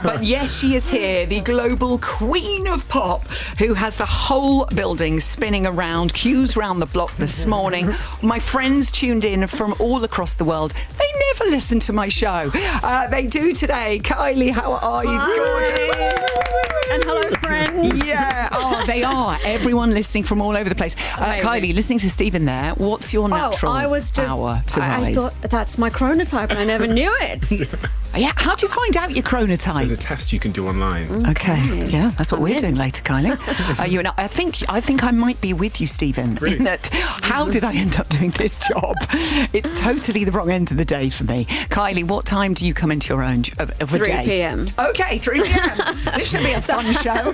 But yes, she is here, the global queen of pop, who has the whole building spinning around, queues round the block this morning. My friends tuned in from all across the world. They never listen to my show. They do today. Kylie, how are you? Gorgeous. And hello, friends. Yeah, they are. Everyone listening from all over the place. Kylie, listening to Stephen there, what's your natural hour to rise? I thought that's my chronotype and I never knew it. Yeah, how do you find out your chronotype? There's a test you can do online. Okay, yeah, that's what we're doing later, Kylie. I think I might be with you, Stephen. Really? In that, how did I end up doing this job? It's totally the wrong end of the day for me. Kylie, what time do you come into your own of a 3 day? p.m. Okay, 3 p.m. This should be a fun show.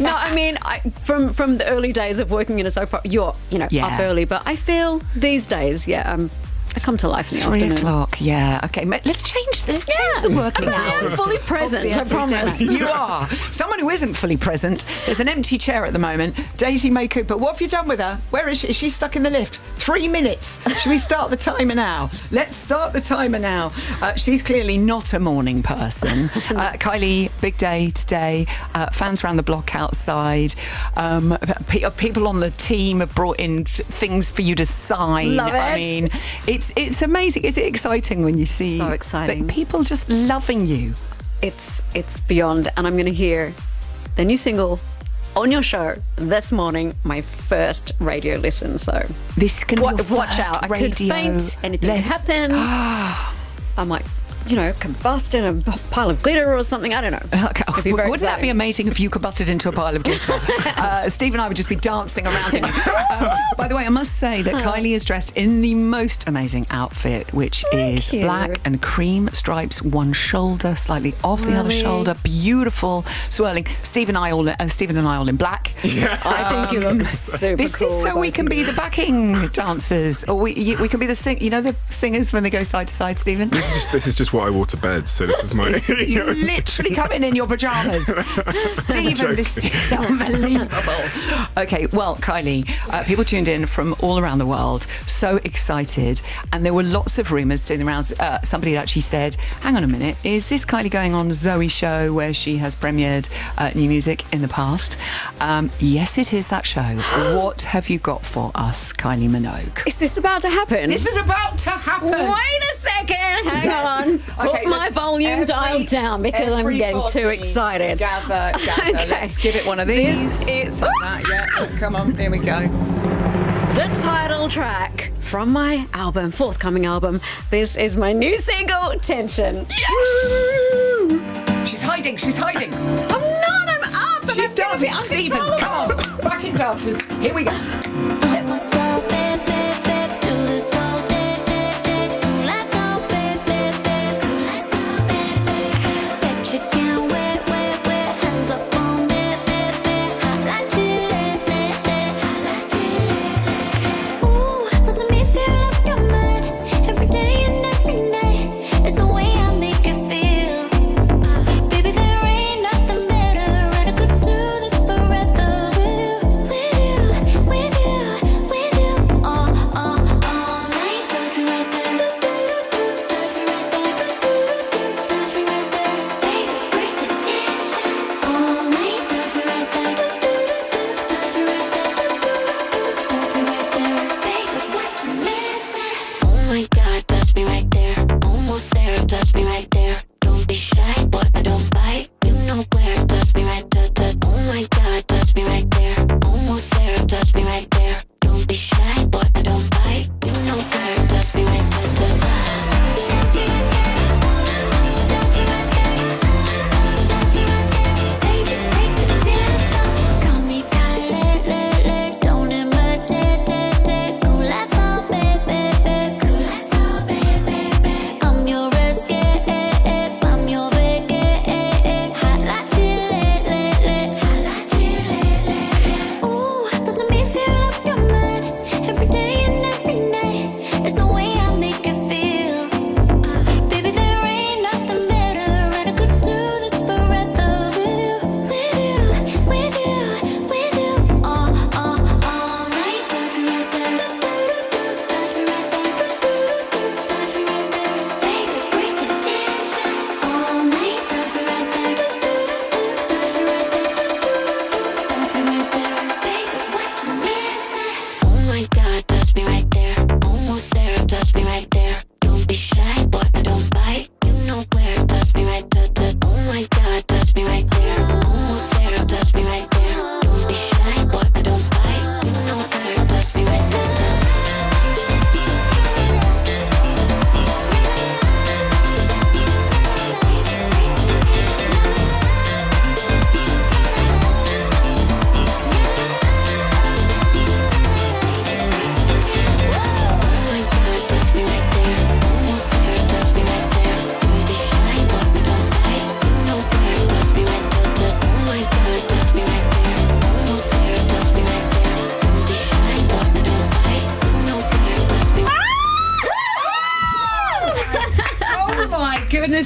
No, I mean, from the early days of working in a soap opera, you're up early, but I feel these days, I come to life in the afternoon. 3 o'clock, yeah. Okay, let's change the working hours. I am fully present, I promise. You are. Someone who isn't fully present. There's an empty chair at the moment. Daisy May Cooper, what have you done with her? Where is she? Is she stuck in the lift? 3 minutes. Should we start the timer now? Let's start the timer now. She's clearly not a morning person. Kylie, big day today. Fans around the block outside. People on the team have brought in things for you to sign. Love it. I mean, it's amazing. Is it exciting when you see so exciting. People just loving you? It's beyond, and I'm going to hear the new single on your show this morning, my first radio listen. So this can watch out. I could faint. Anything could happen. I might, combust in a pile of glitter or something. I don't know. Okay. Wouldn't that be amazing if you combusted into a pile of glitter? Steve and I would just be dancing around in it. By the way, I must say that Kylie is dressed in the most amazing outfit, which is black and cream stripes, one shoulder slightly off the other shoulder, beautiful swirling. Steve and I all in black. Yeah. I think you look super This cool. is so we can be the backing dancers, or we can be the the singers when they go side to side. Stephen, This is just what I wore to bed, so this is my... You literally come in your pyjamas. Stephen, this is unbelievable. Okay, well, Kylie, people tuned in from all around the world, so excited, and there were lots of rumours doing the rounds. Somebody actually said, hang on a minute, is this Kylie going on Zoe's show where she has premiered new music in the past? Yes, it is that show. What have you got for us, Kylie Minogue? Is this about to happen? This is about to happen. Wait a second. Hang on. Put my volume dialed down because I'm getting too excited. Gather. Okay. Let's give it one of these. This is Come on, here we go. the title track from my forthcoming album. This is my new single, Tension. Yes! She's hiding. I'm not. I'm up. And She's dancing. Stephen, come on. Backing dancers. Here we go. With you.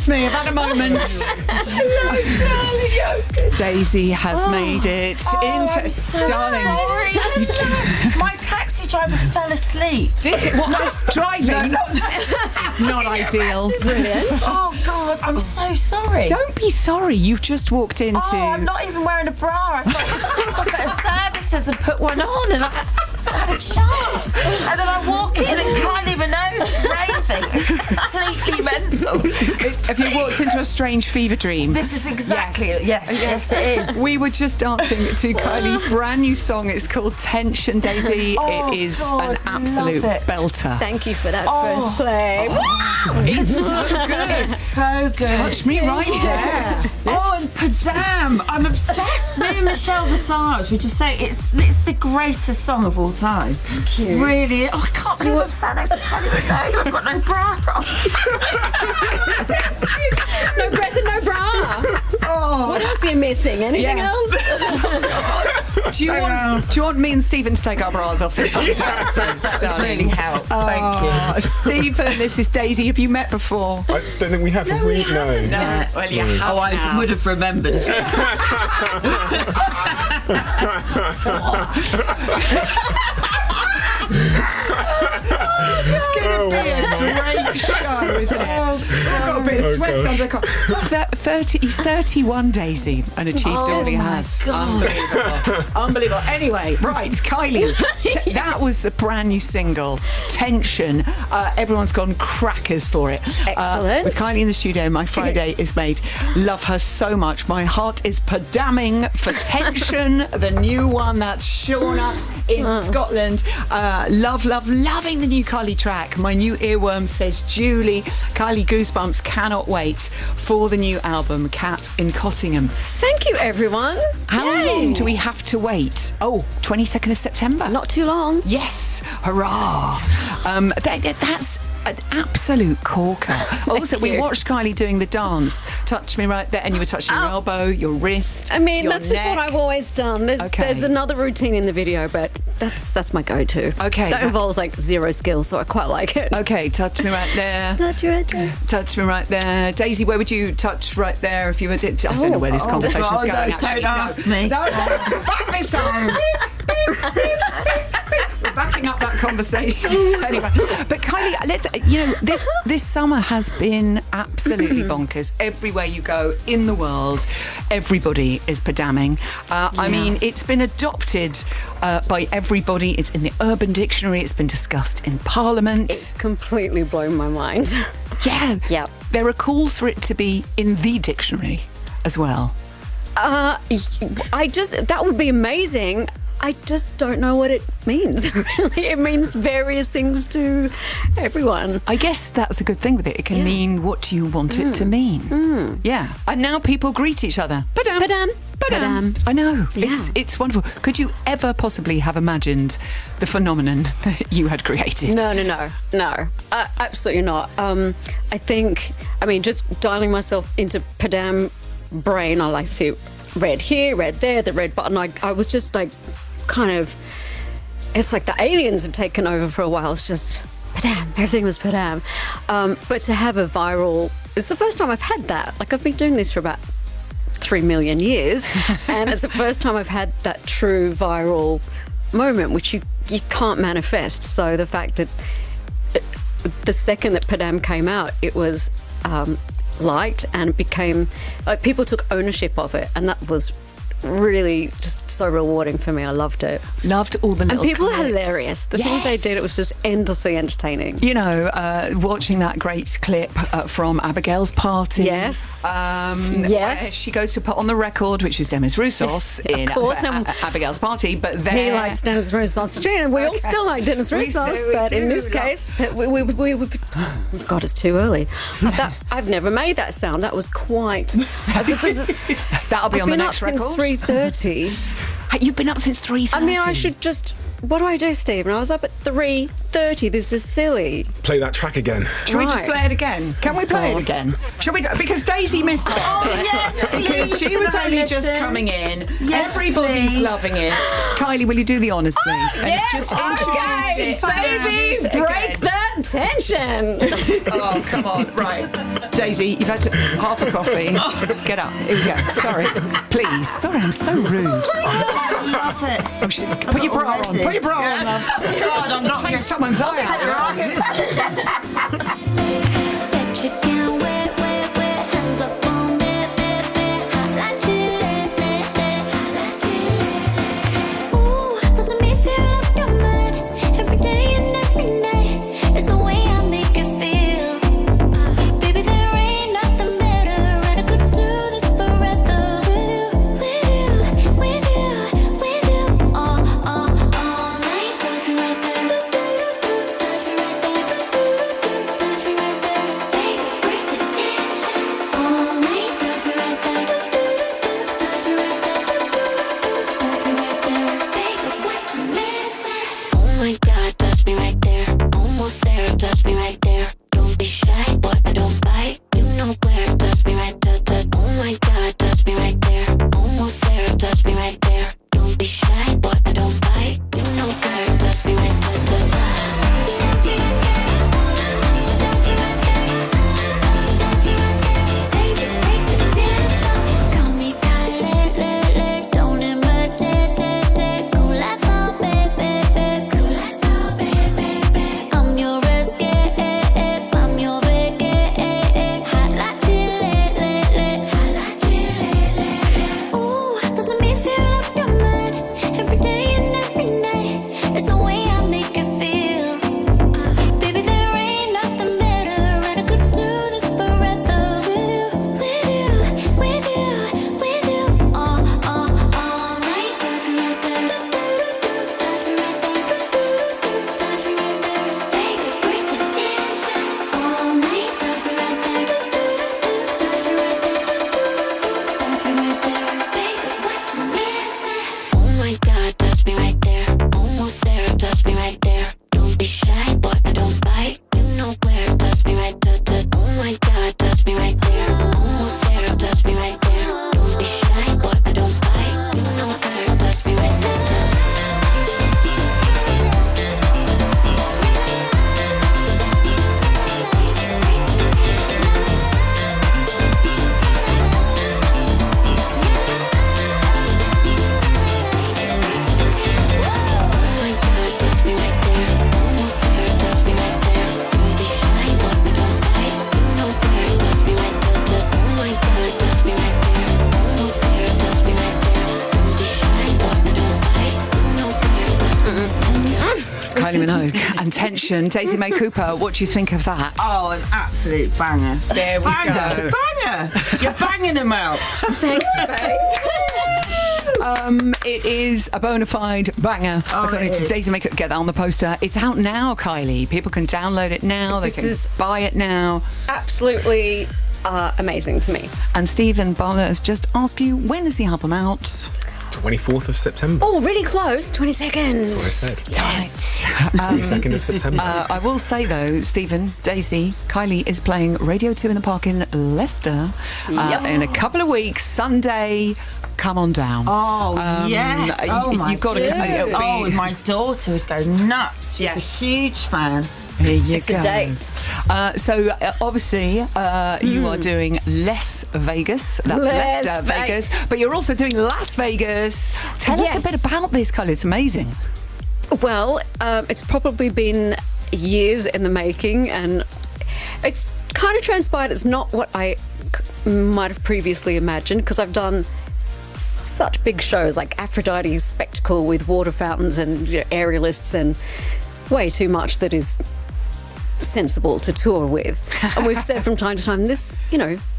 Excuse me, I've had a moment. Hello, darling. Daisy has made it into... I'm so darling. sorry. Hello. My taxi driver fell asleep. Did it? What, was driving? It's not ideal. Brilliant. Oh, God, I'm so sorry. Don't be sorry. You've just walked into... Oh, I'm not even wearing a bra. I thought I'd stop off at a services and put one on, and I haven't had a chance. And then I walk in and Kylie Minogue's raving. It's completely mental. Have you walked into a strange fever dream? This is exactly it. Yes, it is. We were just dancing to Kylie's brand new song. It's called Tension, Daisy. Oh, it is God, an absolute love it. belter. Thank you for that first play. It's so good. It's so good. Touch me right there. Oh, and Padam. I'm obsessed. Me and Michelle Visage would just say it's the greatest song of all time. Thank you. Really. Oh, I can't believe I'm sat next to Kylie Minogue. I've got no bra on. No breath and no bra. What else are you missing? Anything Yeah. else? Do you want me and Stephen to take our bras off? That would really help. Thank you. Stephen, this is Daisy. Have you met before? I don't think we have. Have we? No. No. Well, you have I now. would have remembered. It's going to be a great show, isn't it? We've got a bit of sweat on the collar. He's 31, Daisy, and achieved all he has. Unbelievable. Anyway, right, Kylie, that was a brand new single, Tension. Everyone's gone crackers for it. Excellent. With Kylie in the studio, my Friday is made. Love her so much. My heart is padamming for Tension, the new one. That's Shauna in Scotland. Loving the new Kylie track. My new earworm says Julie. Kylie Goosebumps cannot wait for the new album, Cat in Cottingham. Thank you, everyone. How Yay. long do we have to wait? Oh, 22nd of September. Not too long. Yes, hurrah. That's an absolute corker. Also, we you. watched Kylie doing the dance. Touch me right there, and you were touching your elbow, your wrist. I mean, your that's just what neck. I've always done. There's another routine in the video, but that's my go-to. Okay, That involves like zero skill, so I quite like it. Okay, touch me right there. Touch you right there. Touch me right there. Daisy, where would you touch right there if you were... I don't know where this conversation's going, no, actually. don't ask me. Don't back this up. We're backing up that conversation. Anyway, but Kylie, this summer has been absolutely bonkers. Everywhere you go in the world, everybody is padamming. I mean, it's been adopted by everybody. It's in the Urban Dictionary. It's been discussed in Parliament. It's completely blown my mind. Yeah. Yep. There are calls for it to be in the dictionary as well. That would be amazing. I just don't know what it means. Really, it means various things to everyone. I guess that's a good thing with it. It can mean what you want it to mean. Yeah. And now people greet each other. Padam. Padam. Padam. Padam. I know. Yeah. It's wonderful. Could you ever possibly have imagined the phenomenon that you had created? No. Absolutely not. I think, just dialing myself into Padam brain, I like to see red here, red there, the red button. I was just like, it's like the aliens had taken over for a while. It's just Padam, everything was Padam. But to have a viral, it's the first time I've had that. Like, I've been doing this for about 3 million years, and it's the first time I've had that true viral moment, which you can't manifest. So the fact that the second that Padam came out, it was liked, and it became like people took ownership of it, and that was really just so rewarding for me. I loved it. Loved all the little And people clips. are hilarious. The things they did, it was just endlessly entertaining. You know, watching that great clip from Abigail's party. Yes. Where Yes. she goes to put on the record, which is Demis Roussos in course, Abigail's party, but then He likes Dennis Roussos too, and we all still like Dennis We Roussos, do, we but in do. this case, God, it's too early. I've never made that sound. That was quite... that'll be on the next I've been record. up since 3:30. You've been up since 3:30. I mean, I should just... What do I do, Stephen? I was up at 3:30. This is silly. Play that track again. Should we just Right. play it again? Can we play it again? Should we? Because Daisy missed it. Oh, yes, please. She was only just coming in. Everybody's loving it. Kylie, will you do the honours, please? And just introduce it. Baby, break that tension. Oh, come on. Right. Daisy, you've had half a coffee. Get up. Here we go. Sorry. Please. Sorry, I'm so rude. I love it. Oh, shit. Put your bra on. Put your bra on, love. God, I'm not Take someone's eye out. Bet you can't wait, hands up on me, hot like chili, hot like chili. Ooh, that to me feel like your mind every day and every night. It's the way I make you feel, baby. There ain't nothing better, and I could do this forever with you, all night. Touch me right there, touch me right there, touch me right there, baby. Break the tension. All night, touch me right there, touch me right there, touch me right there, baby. What you missing? Oh my God, touch me right there, almost there. Touch me right there. Don't be shy, boy. I don't bite. You know where. Touch me right there, touch. Oh my God, touch me right there, almost there. Touch me right there. Don't be shy, boy. I don't bite. You know where. Touch me right there, touch. Touch me right there. Touch me right there. Touch me right there. Baby, break the tension. Call me Kylie, don't imitate. Cool as all, baby. Cool as all, baby. I'm your escape. I'm your vacation. Hot like chili, hot like chili. Ooh, that to me feel like your mind every day and every night. It's the way I make you feel, baby. There ain't nothing better, and I could do this forever with you, all night. Touch me right there, touch me right there, touch me right there, baby. Break the tension. All night. Touch me right there, touch me right there, touch me right there, baby. What you missing? Oh my God, touch me right there, almost there. Touch me right there. Don't be shy, boy. I don't bite. You know where. Touch me right there, touch. Oh my God, touch me right there, almost there. Touch me right there. Don't be shy, boy. I don't bite. You know where. Touch me right there, touch. Kylie Minogue and Tension. Daisy May Cooper, what do you think of that? Oh, an absolute banger. There we Banger, go. banger. You're banging them out. Thanks, babe. It is a bona fide banger, according it to is. Daisy May Cooper. Get that on the poster. It's out now, Kylie. People can download it now. They This can is- buy it now. Absolutely amazing to me. And Stephen Barler has just asked you, when is the album out? 24th of September. Oh, really close. 20 seconds. That's what I said. Yes. 22nd of September. I will say, though, Stephen, Daisy, Kylie is playing Radio 2 in the Park in Leicester in a couple of weeks, Sunday. Come on down. Oh, yes. Oh, my you've got to come. It'll be, Oh, my daughter would go nuts. She's Yes. a huge fan. Here you It's go. a date. Obviously, you are doing Les Vegas. That's Les Leicester Vegas. But you're also doing Las Vegas. Tell us a bit about this, Kylie. It's amazing. Well, it's probably been years in the making, and it's kind of transpired. It's not what I might have previously imagined, because I've done such big shows like Aphrodite's Spectacle with water fountains and aerialists and way too much that is sensible to tour with. And we've said from time to time, this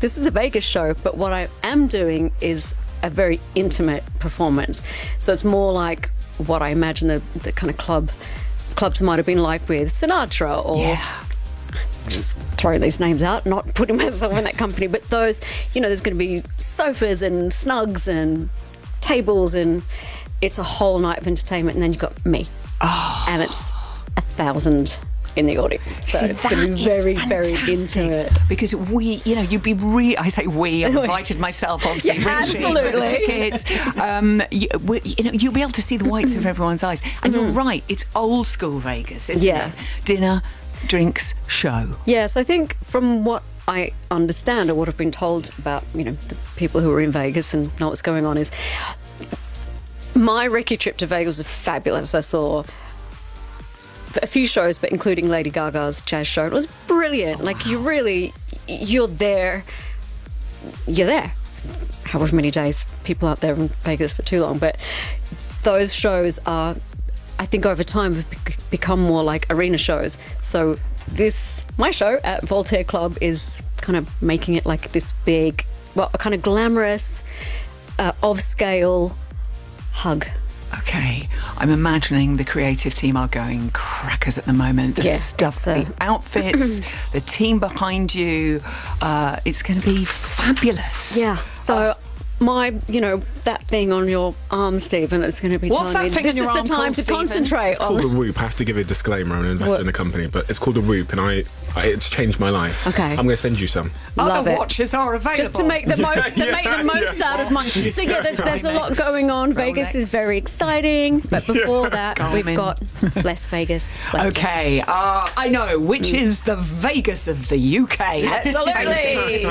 is a Vegas show, but what I am doing is a very intimate performance. So it's more like what I imagine the kind of clubs might have been like with Sinatra or just throwing these names out, not putting myself in that company, but those, there's going to be sofas and snugs and tables, and it's a whole night of entertainment, and then you've got me. And it's 1,000 in the audience. So See, it's going to be that is very, very fantastic, intimate. because you'd be I say we, I've invited myself, obviously. Yeah, Richie, absolutely. for the tickets. You'll be able to see the whites of everyone's eyes. And you're right, it's old school Vegas, isn't Yeah. it? Dinner, drinks, show. Yes, I think from what I understand or what I've been told about, the people who are in Vegas and know what's going on is my recce trip to Vegas was fabulous. I saw a few shows, but including Lady Gaga's jazz show. It was brilliant. Like, you're there. However many days, people out there in Vegas for too long, but those shows are, I think over time, have become more like arena shows. So my show at Voltaire Club is kind of making it like this big, a kind of glamorous, of-scale hug. Okay, I'm imagining the creative team are going crackers at the moment. The stuff, the outfits, the team behind you, it's going to be fabulous. Yeah, so that thing on your arm, Stephen, that's going to be What's telling that me thing on this your is arm the time called, to Stephen? concentrate It's called on. the Whoop. I have to give a disclaimer. I'm an investor in the company, but it's called the Whoop, and it's changed my life. Okay. I'm going to send you some. Love Other it. watches are available. Just to make the most out of mine. So there's a lot going on. Vegas is very exciting, but before that, we've got Las Vegas. Okay, I know which is the Vegas of the UK. Absolutely.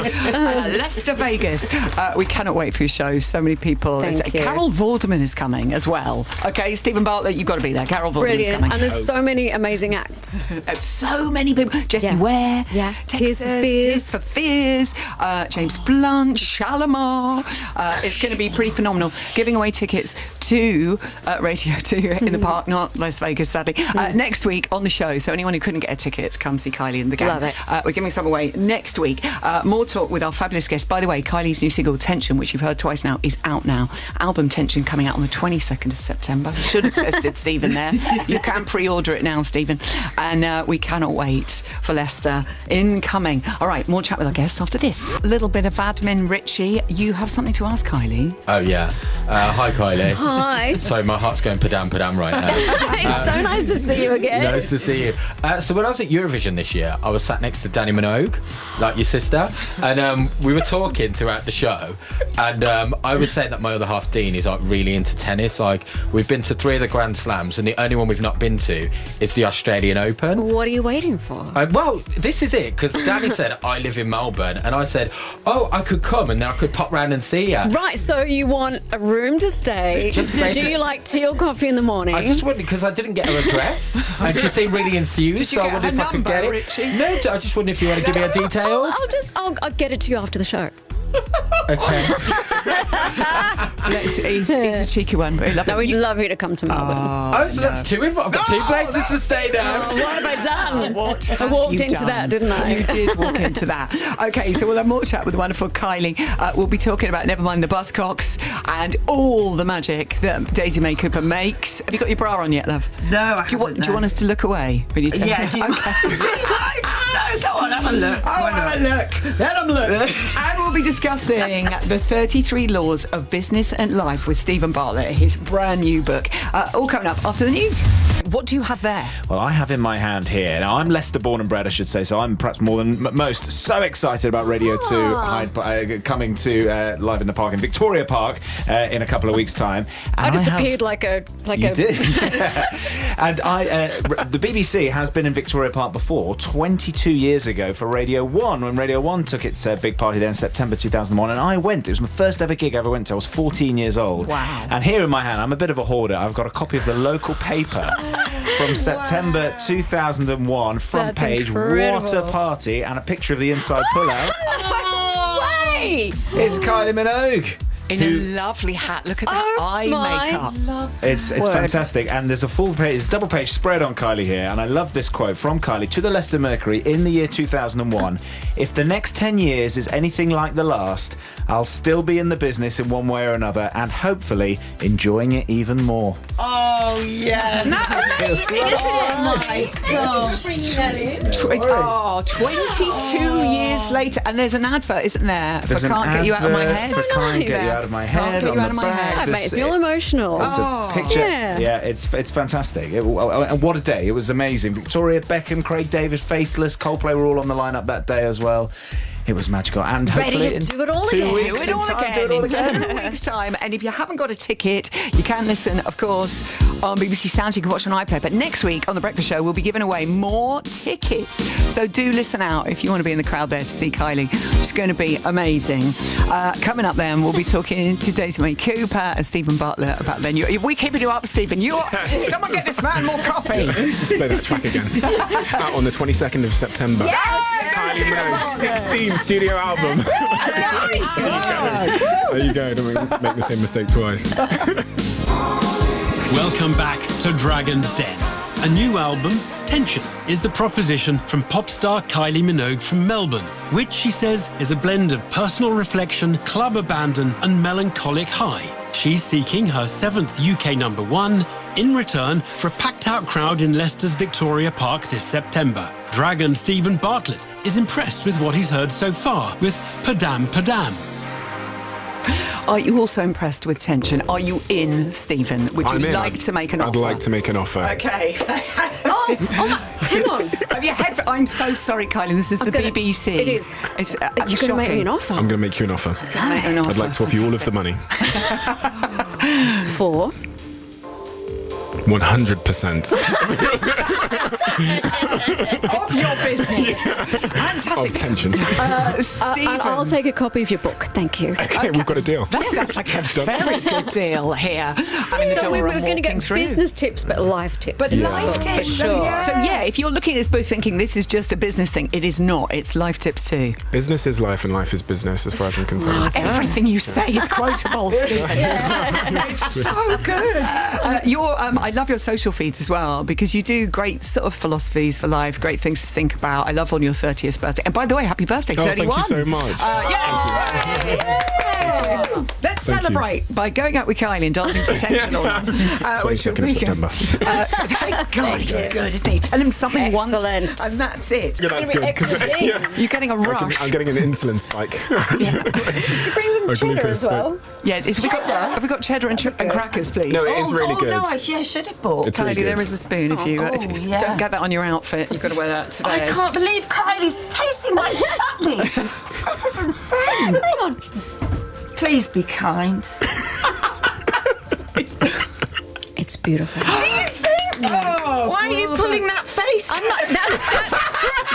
Leicester Vegas. We cannot wait for your show. So many people. Thank you. Carol Vorderman is coming as well. Okay, Stephen Bartlett, you've got to be there. Carol Vorderman's Brilliant. coming. And there's so many amazing acts. So many people. Jessie Yeah. Ware. Yeah. Texas, Tears for Fears. James Blunt. Shalimar. It's going to be pretty phenomenal. Giving away tickets to Radio 2 in the park, not Las Vegas, sadly. Next week on the show. So anyone who couldn't get a ticket, come see Kylie and the gang. Love it. We're giving some away next week. More talk with our fabulous guest. By the way, Kylie's new single, Tension, which you've heard twice now, is out now. Album Tension coming out on the 22nd of September. Should have tested Stephen there. You can pre-order it now, Stephen. And we cannot wait for Leicester incoming. All right, more chat with our guests after this. A little bit of admin. Richie, you have something to ask Kylie? Oh, yeah. Hi, Kylie. Hi. Sorry, my heart's going padam right now. It's so nice to see you again. Nice to see you. So when I was at Eurovision this year, I was sat next to Kylie Minogue, like your sister, and we were talking throughout the show, and I was saying that my other half, Dean, is like really into tennis. Like, we've been to 3 of the Grand Slams, and the only one we've not been to is the Australian Open. What are you waiting for? Well, this is it, because Danny said, I live in Melbourne, and I said, oh, I could come, and then I could pop round and see you. Right, so you want a room to stay. Just Do basic- you like tea or coffee in the morning? I just wanted, because I didn't get her address, and she seemed really enthused, Did you so I get wondered her if I could number, get it. Richie? No, I just wondered if you want to give me her details. I'll get it to you after the show. Okay. He's a cheeky one, but I love No, it. we'd love you to come to Melbourne. Oh, so that's 2 I've got 2 places to stay now. What have I done? What I have walked you into done? that, didn't I? You did walk into that. Okay, so we'll have more chat with the wonderful Kylie. We'll be talking about Nevermind the Buzzcocks and all the magic that Daisy May Cooper makes. Have you got your bra on yet, love? No, I Do you haven't, want us to look away when you take Yeah, it? do you No, go on, have a look. Oh, Why have not? a look. Let them look. And we'll be discussing the 33 Laws of Business and Life with Stephen Bartlett, his brand new book. All coming up after the news. What do you have there? Well, I have in my hand here. Now, I'm Leicester born and bred, I should say, so I'm perhaps more than most so excited about Radio 2 coming to Live in the Park in Victoria Park in a couple of weeks' time. And I just have- appeared like a You did. And the BBC has been in Victoria Park before, 22 years ago for Radio 1, when Radio 1 took its big party there in September 2001, and I went. It was my first ever gig I ever went to. I was 14 years old. Wow. And here in my hand, I'm a bit of a hoarder. I've got a copy of the local paper from September 2001, front That's page, incredible. what a party, and a picture of the inside pullout. No way! It's Kylie Minogue. In a lovely hat. Look at that eye my makeup. It's Word. fantastic, and there's a full page, it's double page spread on Kylie here, and I love this quote from Kylie to the Leicester Mercury in the year 2001. If the next 10 years is anything like the last, I'll still be in the business in one way or another, and hopefully enjoying it even more. Oh, Oh, yes. Oh, my gosh. Bringing that in. 22 years later. And there's an advert, isn't there? There's for an Can't Get You Out of My advert Head. for So Can't nice. Get You Out of My Head. Can't Get on You Out the of My back. Head. That This- makes me all emotional. It's a picture. Yeah. Yeah, it's fantastic. And what a day. It was amazing. Victoria Beckham, Craig David, Faithless, Coldplay were all on the lineup that day as well. It was magical. And Ready hopefully to in do it all 2 again. weeks Do it in all time, again do it all in again. 2 weeks' time. And if you haven't got a ticket, you can listen, of course, on BBC Sounds. You can watch on iPlayer. But next week on The Breakfast Show, we'll be giving away more tickets. So do listen out if you want to be in the crowd there to see Kylie. It's going to be amazing. Coming up then, we'll be talking to Daisy May Cooper and Stephen Bartlett about then. We keeping you up, Stephen. Someone get this man more coffee. Let's play this track again. Out on the 22nd of September. Kylie Minogue, 16 studio album. There you go. Don't make the same mistake twice. Welcome back to Dragon's Den. A new album, Tension, is the proposition from pop star Kylie Minogue from Melbourne, which she says is a blend of personal reflection, club abandon and melancholic high. She's seeking her 7th UK #1 in return for a packed-out crowd in Leicester's Victoria Park this September. Dragon Stephen Bartlett is impressed with what he's heard so far with Padam Padam. Are you also impressed with Tension? Are you in, Stephen? Would you I'm in. like to make an offer? I'd like to make an offer. Okay. Hang on. Have you had? I'm so sorry, Kylie. This is the gonna- BBC. it is. It's You're going to make me an offer. I'm going to make you an offer. Make an offer. I'd like to offer you all of the money. For 100%. Of your business. Fantastic. Of Tension. Stephen. and I'll take a copy of your book. Thank you. Okay, we've got a deal. That sounds like a very good deal here. I mean, the So door we were I'm going to walking get through. business tips, but life tips. But as life well, tips, for sure. So yeah, if you're looking at this booth thinking this is just a business thing, it is not. It's life tips too. Business is life and life is business, as far as I'm concerned. Everything you say is quotable, Stephen. It's so good. I love your social feeds as well because you do great sort of philosophies for life, great things to think about. I love on your 30th birthday. And by the way, happy birthday, Oh, 31. thank you so much. Yes. Let's Thank you. celebrate by going out with Kylie and dancing to Tension all night. 22nd of September. Thank God, he's good, isn't he? Tell him something once, Excellent. and that's it. Yeah, that's good. 'cause, yeah, You're getting a rush. I'm getting an insulin spike. Bring some Or cheddar glucose as well. Yeah, have we got cheddar and crackers, please? No, it is really good. No, I should have bought. It's Kylie, really good. there is a spoon if you yeah. don't get that on your outfit. You've got to wear that today. I can't believe Kylie's tasting my chutney. This is insane. Hang on. Please be kind. It's beautiful. Do you think? Why are you pulling that face? I'm not.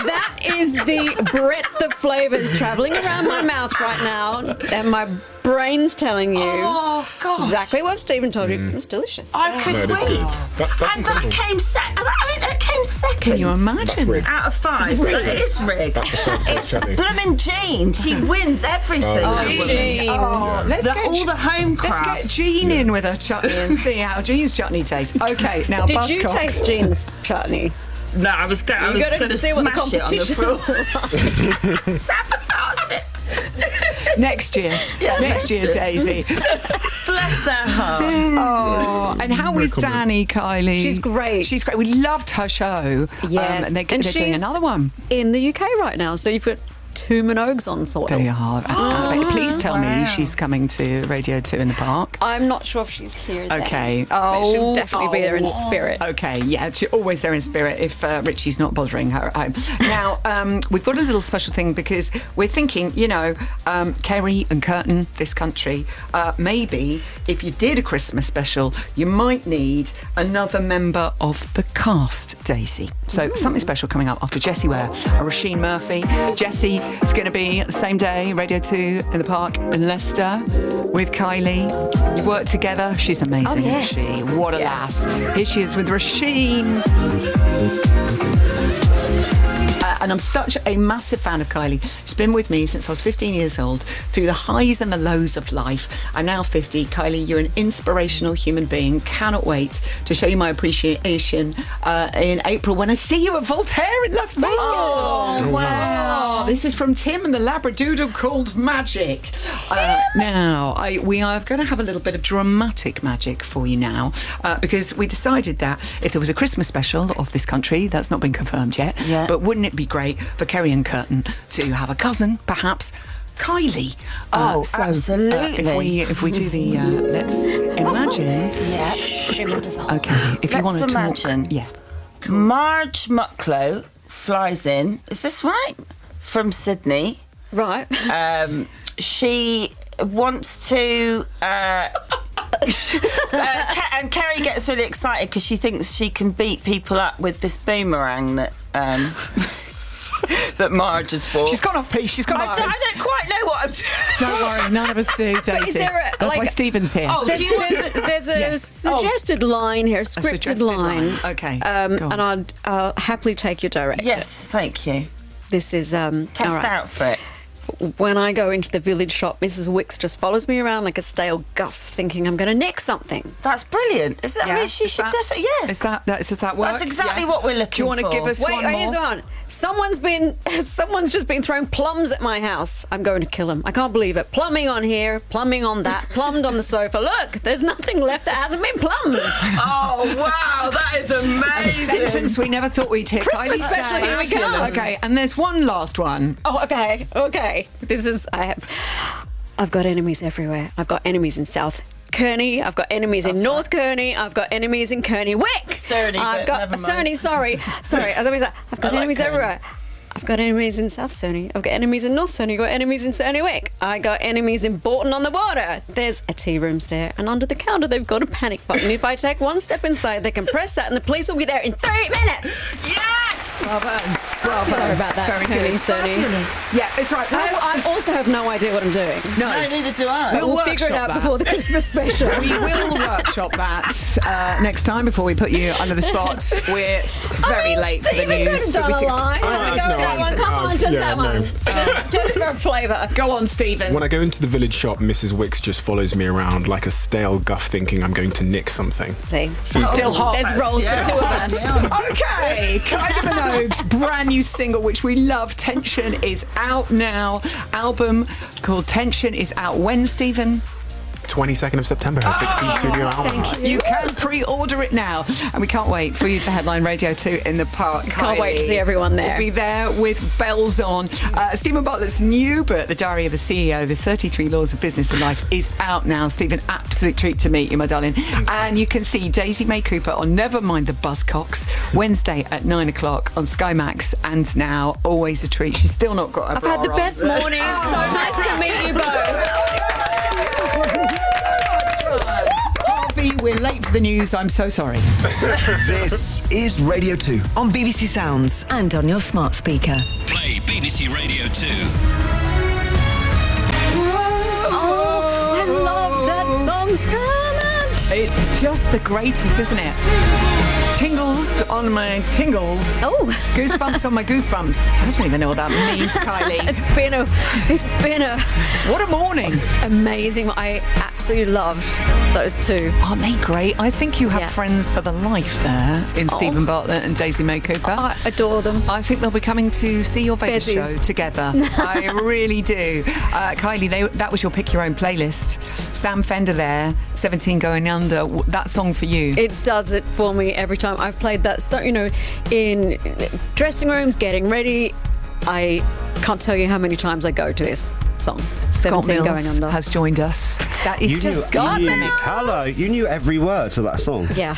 That is the breadth of flavours travelling around my mouth right now, and my brain's telling you Oh gosh. exactly what Stephen told you. It's delicious. I could No, it is wait. good. That's And incredible. that came second. Can you imagine? rigged. Out of 5. That is rigged. That's the first bit of It's chutney. blooming Jean. She wins everything. Oh, Jean. Oh, let's get All the home Let's get crafts. Jean in with her chutney and see how Jean's chutney tastes. Okay, now Did you Buzzcock. taste Jean's chutney? No, I was going You gotta to see what the smash it on the competition floor. Sabotage it. Next year? Next year, Daisy. Bless their hearts. Oh, and how is Danny, Kylie? She's great. She's great. We loved her show. Yes. and they're doing she's another one. in the UK right now, so you've got 2 Minogues on soil. They are. Please tell me she's coming to Radio 2 in the park. I'm not sure if she's here then. Okay. But she'll definitely be there in spirit. Okay, yeah, she's always there in spirit if Richie's not bothering her at home. Now, we've got a little special thing because we're thinking, Kerry and Curtin, this country, maybe if you did a Christmas special, you might need another member of the cast, Daisy. So something special coming up after Jessie Ware and Roisin Murphy. Jessie is going to be the same day, Radio 2 in the park in Leicester with Kylie. You've worked together. She's amazing, yes. isn't she? What a lass. Here she is with Roisin. And I'm such a massive fan of Kylie. She's been with me since I was 15 years old, through the highs and the lows of life. I'm now 50. Kylie, you're an inspirational human being. Cannot wait to show you my appreciation in April when I see you at Voltaire in Las Vegas. Oh, wow. This is from Tim and the Labradoodle called Magic. Now, we are going to have a little bit of dramatic magic for you now, because we decided that if there was a Christmas special of this country, that's not been confirmed yet, but wouldn't it be great for Kerry and Curtin to have a cousin, perhaps Kylie? Absolutely. If we do the let's imagine. Yeah. Okay, if you want to Let's talk, imagine. Marge Mucklow flies in. Is this right? From Sydney. Right. She wants to. And Kerry gets really excited because she thinks she can beat people up with this boomerang that that Marge has bought. She's gone off piece. She's gone off piece. I don't quite know what I'm doing. Don't worry, none of us do, Daisy. Is there That's why Stephen's here. Oh, There's a suggested line here, a scripted suggested line. Okay. Go on. And I'll happily take your direction. Yes, thank you. This is Test all right. outfit. When I go into the village shop, Mrs. Wicks just follows me around like a stale guff, thinking I'm going to nick something. That's brilliant. Is that? I mean, she should definitely. Yes. Does that work? That's exactly what we're looking Do you want to for. give us Wait, one more? here's one. Someone's just been throwing plums at my house. I'm going to kill him. I can't believe it. Plumbing on here, plumbing on that, plumbed on the sofa. Look, there's nothing left that hasn't been plumbed. Oh wow, that is A amazing. sentence we never thought we'd hear. Christmas Kylie special, say. here we go. Okay, and there's one last one. Oh, okay. This is I've got enemies everywhere. I've got enemies in South Kearney. I've got enemies in North Kearney. I've got enemies in Kearney Wick. Cerny, I've but got never mind. Cerny. Sorry. I've got like enemies Kearney. everywhere. I've got enemies in South Cerny. I've got enemies in North Cerny. I've got enemies in Cerny Wick. I got enemies in Bolton on the Water. There's a tea rooms there, and under the counter they've got a panic button. If I take one step inside, they can press that, and the police will be there in 3 minutes. Yes. Bravo. Sorry about that. Very Kearney, good. Cerny. Yeah, it's right. I also have no idea what I'm doing. No. No, neither do I. We'll We'll figure it workshop out that. before the Christmas special. We will workshop that next time before we put you under the spot. We're very late for the Stephen news. could but have we done a did- line. Have a go at that one. Come on, just that one. Just for flavour. Go on, Stephen. When I go into the village shop, Mrs. Wicks just follows me around like a stale guff, thinking I'm going to nick something. Still hot. There's rolls for two of us. Okay, Kylie Minogue's brand new single, which we love, Tension, is out now. Album called Tension is out when, Stephen? 22nd of September, her 16th studio album. You can pre-order it now, and we can't wait for you to headline Radio 2 in the park. Can't wait to Kylie. see everyone there. We'll be there with bells on. Stephen Bartlett's new book, The Diary of a CEO, The 33 Laws of Business and Life, is out now. Stephen, absolute treat to meet you, my darling. And you can see Daisy May Cooper on Never Mind the Buzzcocks, Wednesday at 9 o'clock on Sky Max. And now, always a treat. She's still not got her I've bra had the on. best morning. So nice to meet you both. Harvey, we're late for the news. I'm so sorry. This is Radio 2 on BBC Sounds and on your smart speaker. Play BBC Radio 2. Oh, I love that song so much. It's just the greatest, isn't it? Tingles on my tingles. Oh. Goosebumps on my goosebumps. I don't even know what that means, Kylie. It's been a What a morning. amazing. I absolutely loved those two. Aren't they great? I think you have Yeah. friends for the life there in Stephen Bartlett and Daisy May Cooper. I adore them. I think they'll be coming to see your Vegas Bezies. show together. I really do. Kylie, that was your pick your own playlist. Sam Fender there, 17 Going Under. That song for you. It does it for me every time. I've played that song, in dressing rooms, getting ready. I can't tell you how many times I go to this song. Scott 17 Going Mills Under. has joined us. That is just Hello, you knew every word to that song. Yeah.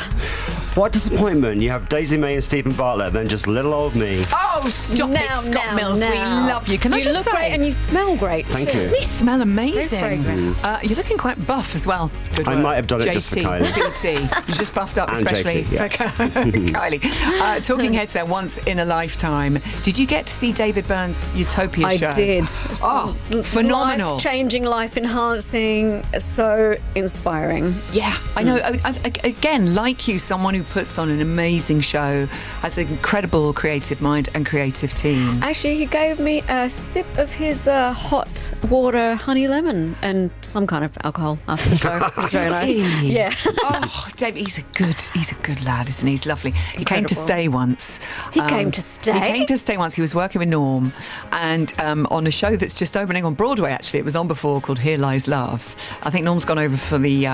What disappointment. You have Daisy May and Stephen Bartlett, then just little old me. Oh, stop it, Scott Mills. We love you. Can I you just look say, great and you smell great. Thank you. you smell amazing. Very fragrant. You're looking quite buff as well. Good I work. might have done it JT, just for Kylie. BT. You just buffed up And especially JT, yeah. for Kylie. Talking Heads there, once in a lifetime. Did you get to see David Byrne's Utopia I show? did. Oh, phenomenal. Life-changing, life-enhancing, so inspiring. Yeah, I know. Again, like you, someone who who puts on an amazing show, has an incredible creative mind and creative team. Actually, he gave me a sip of his hot water honey lemon and some kind of alcohol after the show. It's very nice. Yeah. Oh, Dave, he's a good lad, isn't he? He's lovely. He came to stay once. He came to stay? He came to stay once. He was working with Norm, and on a show that's just opening on Broadway. Actually, it was on before, called Here Lies Love. I think Norm's gone over for the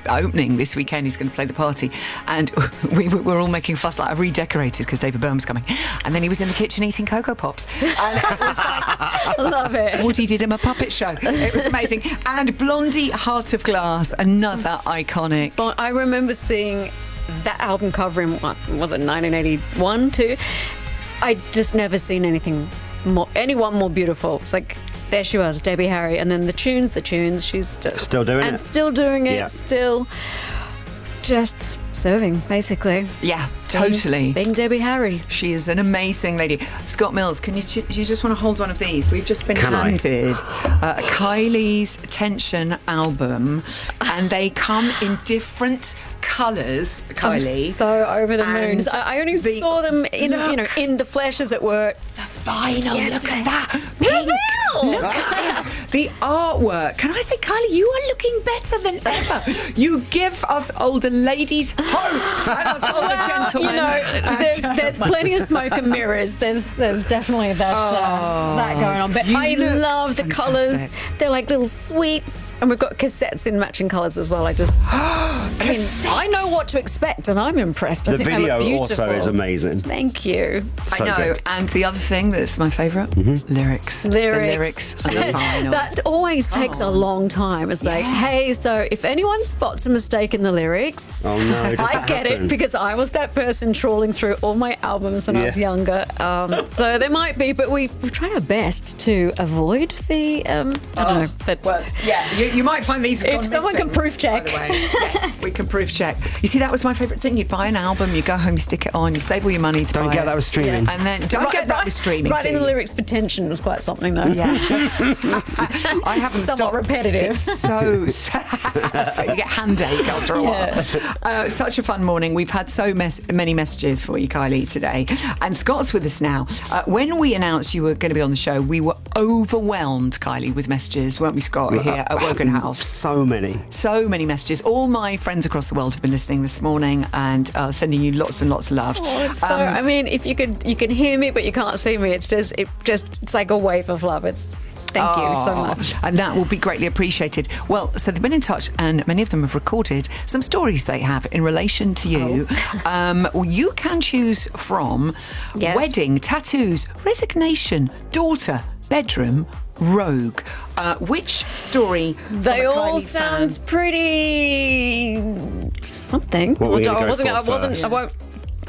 opening this weekend. He's going to play the party, and we were all making fuss. Like, I redecorated because David Byrne was coming, and then he was in the kitchen eating Cocoa Pops, and it was like, love it. Woody did him a puppet show. It was amazing. And Blondie, Heart of Glass, another iconic. But I remember seeing that album cover in, what was it, 1981 too? I just never seen anyone more beautiful. It's like, there she was, Debbie Harry, and then the tunes, she's still doing it. And still doing it, Yeah. still just serving, basically. Yeah, totally. Being Debbie Harry. She is an amazing lady. Scott Mills, can you just want to hold one of these? We've just been handed Kylie's Tension album, and they come in different colours. Kylie, I'm so over the moon. And I only saw them in the flesh, as it were. Vinyl, Yes, look at that. Reveal! Look at this. The artwork. Can I say, Kylie, you are looking better than ever. You give us older ladies hope and us older gentlemen. There's plenty of smoke and mirrors. There's definitely that going on. But I love the colours. They're like little sweets, and we've got cassettes in matching colours as well. I know what to expect, and I'm impressed. I The think they video look beautiful. also is amazing. Thank you. So I know. good. And the other thing that's my favourite, lyrics. The lyrics and the vinyl. That always takes a long time. It's like, hey, so if anyone spots a mistake in the lyrics, Oh no, does I that get happen? it, because I was that person trawling through all my albums when I was younger. So there might be, but we try our best to avoid the, I don't know. But you might find these. if someone can proof check. By the way. Yes, we can proof check. You see, that was my favourite thing. You'd buy an album, you go home, you stick it on, you save all your money to Don't buy get it. that with streaming. And then don't get that with streaming. Writing do the you? lyrics for Tension was quite something, though. Yeah. I haven't Somewhat stopped. repetitive. It's so you get handache after a while. Such a fun morning. We've had so many messages for you, Kylie, today. And Scott's with us now. When we announced you were going to be on the show, we were overwhelmed, Kylie, with messages, weren't we, Scott, here at Wogan House? So many. So many messages. All my friends across the world have been listening this morning and sending you lots and lots of love. Oh, it's so. I mean, if you can hear me, but you can't see me. It's like a wave of love. Thank you so much. And that will be greatly appreciated. Well, so they've been in touch, and many of them have recorded some stories they have in relation to you. You can choose from wedding, tattoos, resignation, daughter, bedroom, rogue. Which story? They all sound pretty something. What were you gonna go for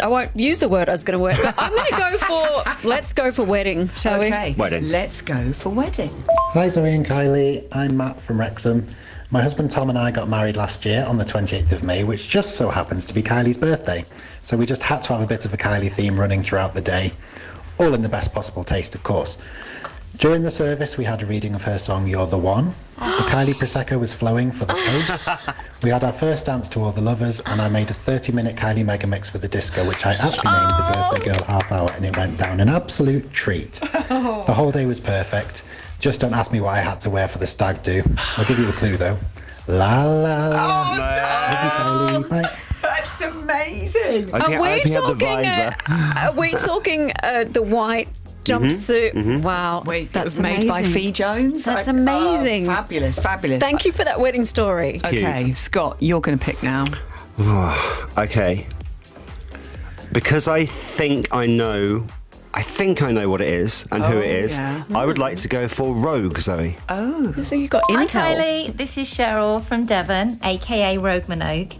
I won't use the word I was going to wear, but I'm going to go for. Let's go for wedding, shall we? Wedding. Let's go for wedding. Hi Zoe and Kylie, I'm Matt from Wrexham. My husband Tom and I got married last year on the 28th of May, which just so happens to be Kylie's birthday. So we just had to have a bit of a Kylie theme running throughout the day, all in the best possible taste, of course. During the service, we had a reading of her song You're the One. The Kylie Prosecco was flowing for the toasts. We had our first dance to All the Lovers, and I made a 30-minute Kylie Mega Mix for the disco, which I aptly named the Birthday Girl Half Hour, and it went down an absolute treat. The whole day was perfect. Just don't ask me what I had to wear for the stag do. I'll give you a clue, though. La la la. Love you, Kylie. Bye. That's amazing. Are we talking the white jumpsuit? Wow. Wait, that's that was made by amazing. Fee Jones? That's amazing. Fabulous. Thank you for that wedding story. Okay, Scott, you're going to pick now. Okay. Because I think I know what it is and who it is. Yeah. I would like to go for Rogue, Zoe. Oh. So you've got Hi intel. Kylie, this is Cheryl from Devon, aka Rogue Minogue.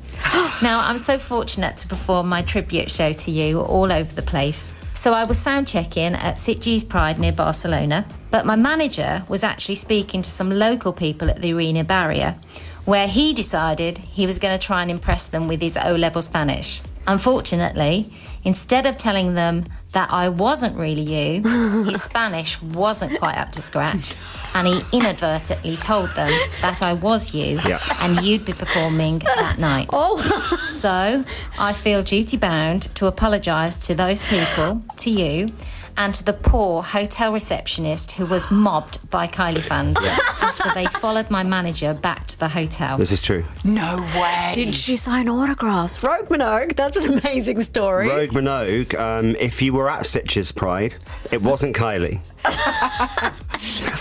Now, I'm so fortunate to perform my tribute show to you all over the place. So I was sound checking at Sitges Pride near Barcelona, but my manager was actually speaking to some local people at the Arena Barrier, where he decided he was going to try and impress them with his O-level Spanish. Unfortunately, instead of telling them that I wasn't really you, his Spanish wasn't quite up to scratch, and he inadvertently told them that I was you and you'd be performing that night. So I feel duty-bound to apologise to those people, to you, and to the poor hotel receptionist who was mobbed by Kylie fans after they followed my manager back to the hotel. This is true. No way. Did she sign autographs? Rogue Minogue, that's an amazing story. Rogue Minogue, if you were at Sitges Pride, it wasn't Kylie.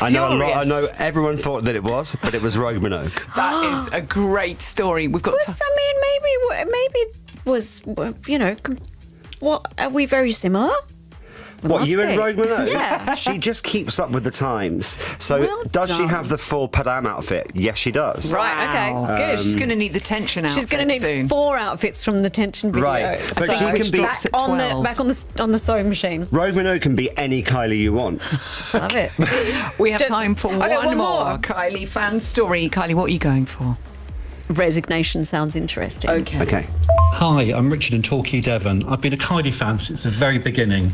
I know everyone thought that it was, but it was Rogue Minogue. That is a great story. We've got maybe was, you know, what, are we very similar? What, you and be. Rogue Minogue? Yeah. She just keeps up with the times. So does she have the full Padam outfit? Yes, she does. Right, okay, good. She's going to need the tension outfit. She's going to need soon. 4 outfits from the tension video. Right, but she can be back on the sewing machine. Rogue Minogue can be any Kylie you want. Love it. We have time for one more more Kylie fan story. Kylie, what are you going for? Resignation sounds interesting. Okay. Hi, I'm Richard in Torquay, Devon. I've been a Kylie fan since the very beginning.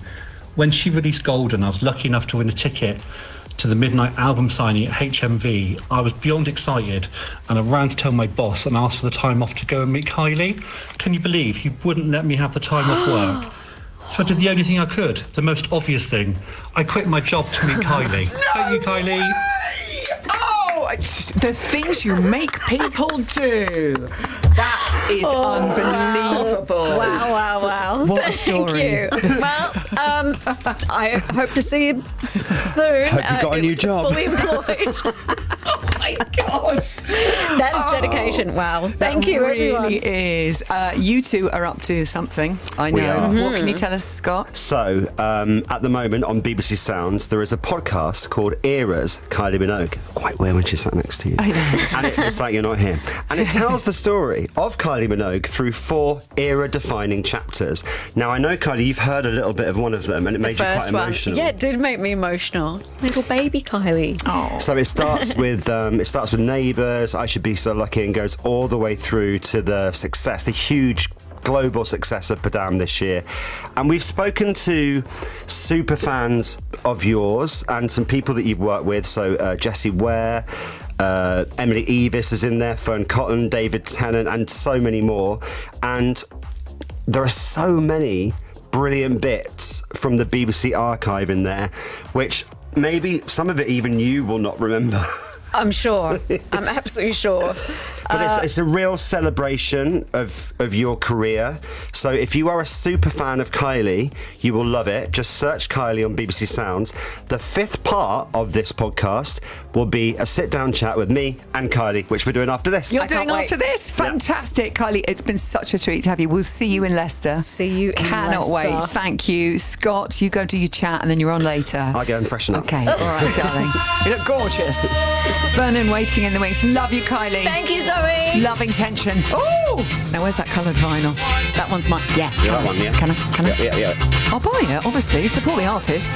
When she released Golden, I was lucky enough to win a ticket to the midnight album signing at HMV. I was beyond excited and I ran to tell my boss and asked for the time off to go and meet Kylie. Can you believe he wouldn't let me have the time off work? So I did the only thing I could, the most obvious thing. I quit my job to meet Kylie. Thank you, Kylie. Oh, the things you make people do. That is unbelievable. Wow. What a story. Thank you. Well, I hope to see you soon. Hope you got a new job. Fully employed. Oh my gosh. That is dedication. Wow. Thank you, everyone. It really is. You two are up to something, I know. We are. What can you tell us, Scott? So, at the moment on BBC Sounds, there is a podcast called Eras, Kylie Minogue. Quite weird when she's sat next to you. I know. And it's like you're not here. And it tells the story of Kylie Minogue through 4 era-defining chapters. Now, I know, Kylie, you've heard a little bit of one of them, and it made you quite emotional. Yeah, it did make me emotional. Little baby Kylie. Oh. So it starts with Neighbours, I Should Be So Lucky, and goes all the way through to the success, the huge global success of Padam this year. And we've spoken to super fans of yours and some people that you've worked with. So Jessie Ware, Emily Evis is in there, Fern Cotton, David Tennant, and so many more. And there are so many brilliant bits from the BBC archive in there, which maybe some of it even you will not remember. I'm sure. I'm absolutely sure. But it's a real celebration of your career. So if you are a super fan of Kylie, you will love it. Just search Kylie on BBC Sounds. The 5th part of this podcast will be a sit-down chat with me and Kylie, which we're doing after this. You're doing after this? Fantastic, Kylie. It's been such a treat to have you. We'll see you in Leicester. See you in Cannot Leicester. wait. Thank you. Scott, you go do your chat and then you're on later. I'll go and freshen up. Okay. All right, darling. You look gorgeous. Vernon waiting in the wings. Love you, Kylie. Thank you, Zoe. Loving tension. Oh! Now, where's that coloured vinyl? That one's mine. Yeah. Yeah, that one, yeah. Can I? Yeah. I'll buy it, obviously. Support the artist.